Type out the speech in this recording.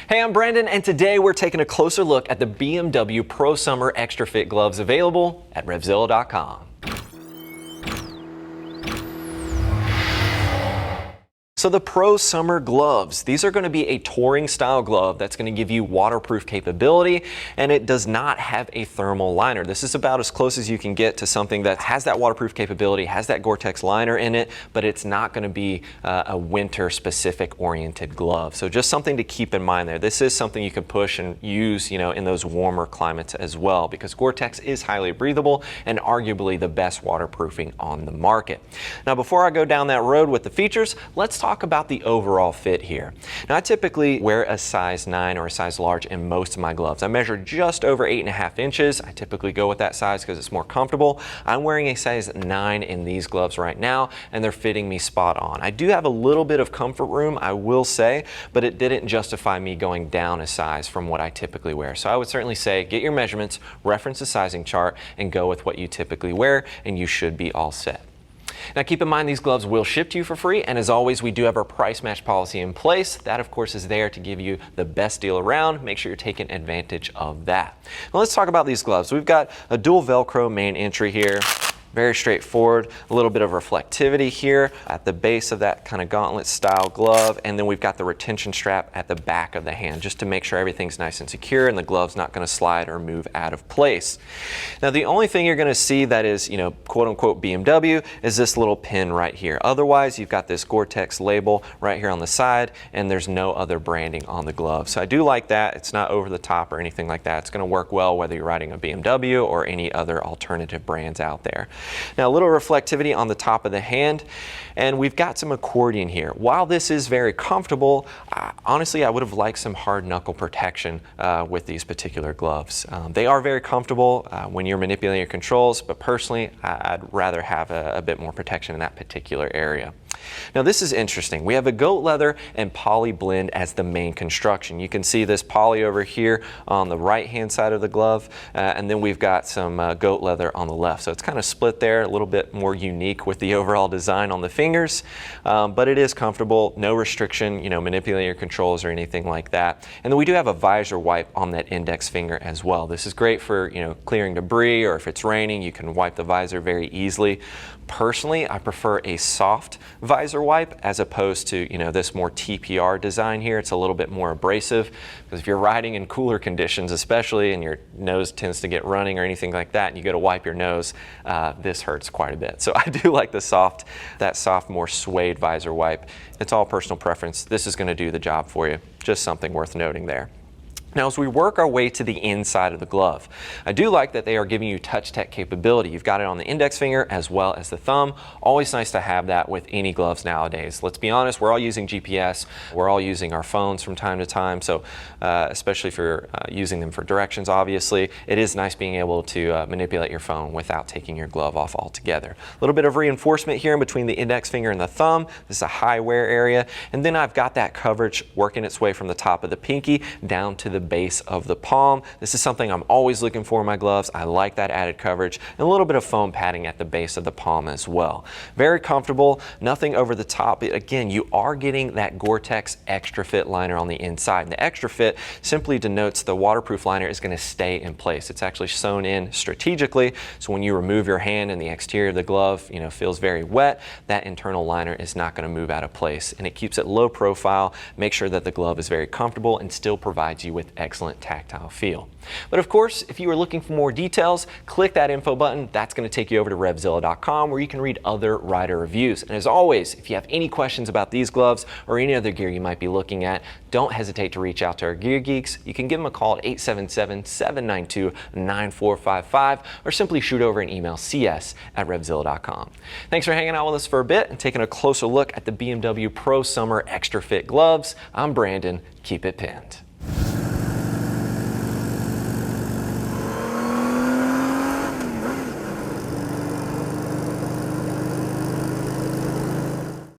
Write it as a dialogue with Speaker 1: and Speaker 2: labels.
Speaker 1: Hey, I'm Brandon, and today we're taking a closer look at the BMW ProSummer X-Trafit gloves available at RevZilla.com. So the ProSummer gloves, these are going to be a touring style glove that's going to give you waterproof capability, and it does not have a thermal liner. This is about as close as you can get to something that has that waterproof capability, has that Gore-Tex liner in it, but it's not going to be a winter specific oriented glove. So just something to keep in mind there. This is something you can push and use, in those warmer climates as well, because Gore-Tex is highly breathable and arguably the best waterproofing on the market. Now, before I go down that road with the features, let's talk about the overall fit here. Now, I typically wear a size 9 or a size large in most of my gloves. I measure just over 8.5 inches. I typically go with that size because it's more comfortable. I'm wearing a size 9 in these gloves right now, and they're fitting me spot on. I do have a little bit of comfort room, I will say, but it didn't justify me going down a size from what I typically wear. So I would certainly say get your measurements, reference the sizing chart, and go with what you typically wear, and you should be all set. Now, keep in mind, these gloves will ship to you for free, and as always, we do have our price match policy in place. That, of course, is there to give you the best deal around. Make sure you're taking advantage of that. Now, let's talk about these gloves. We've got a dual Velcro main entry here. Very straightforward, a little bit of reflectivity here at the base of that kind of gauntlet style glove, and then we've got the retention strap at the back of the hand just to make sure everything's nice and secure and the glove's not going to slide or move out of place. Now, the only thing you're going to see that is, quote unquote BMW is this little pin right here. Otherwise, you've got this Gore-Tex label right here on the side, and there's no other branding on the glove. So I do like that. It's not over the top or anything like that. It's going to work well whether you're riding a BMW or any other alternative brands out there. Now, a little reflectivity on the top of the hand, and we've got some accordion here. While this is very comfortable, honestly, I would have liked some hard knuckle protection with these particular gloves. They are very comfortable when you're manipulating your controls, but personally, I'd rather have a bit more protection in that particular area. Now, this is interesting. We have a goat leather and poly blend as the main construction. You can see this poly over here on the right hand side of the glove, and then we've got some goat leather on the left. So it's kind of split there, a little bit more unique with the overall design on the fingers, but it is comfortable, no restriction, manipulating your controls or anything like that. And then we do have a visor wipe on that index finger as well. This is great for clearing debris, or if it's raining, you can wipe the visor very easily. Personally, I prefer a soft visor wipe as opposed to this more TPR design here. It's a little bit more abrasive, because if you're riding in cooler conditions especially, and your nose tends to get running or anything like that, and you go to wipe your nose, this hurts quite a bit. So I do like that soft, more suede visor wipe. It's all personal preference. This is going to do the job for you. Just something worth noting there. Now, as we work our way to the inside of the glove, I do like that they are giving you touch tech capability. You've got it on the index finger as well as the thumb. Always nice to have that with any gloves nowadays. Let's be honest, we're all using GPS. We're all using our phones from time to time. So especially if you're using them for directions, obviously, it is nice being able to manipulate your phone without taking your glove off altogether. A little bit of reinforcement here in between the index finger and the thumb. This is a high wear area. And then I've got that coverage working its way from the top of the pinky down to the base of the palm. This is something I'm always looking for in my gloves. I like that added coverage, and a little bit of foam padding at the base of the palm as well. Very comfortable, nothing over the top. But again, you are getting that Gore-Tex X-Trafit liner on the inside. And the X-Trafit simply denotes the waterproof liner is going to stay in place. It's actually sewn in strategically, so when you remove your hand and the exterior of the glove feels very wet, that internal liner is not going to move out of place, and it keeps it low profile. Make sure that the glove is very comfortable and still provides you with excellent tactile feel. But of course, if you are looking for more details, click that info button. That's going to take you over to RevZilla.com, where you can read other rider reviews. And as always, if you have any questions about these gloves or any other gear you might be looking at, don't hesitate to reach out to our gear geeks. You can give them a call at 877-792-9455, or simply shoot over an email, cs@RevZilla.com. Thanks for hanging out with us for a bit and taking a closer look at the BMW ProSummer X-Trafit gloves. I'm Brandon. Keep it pinned.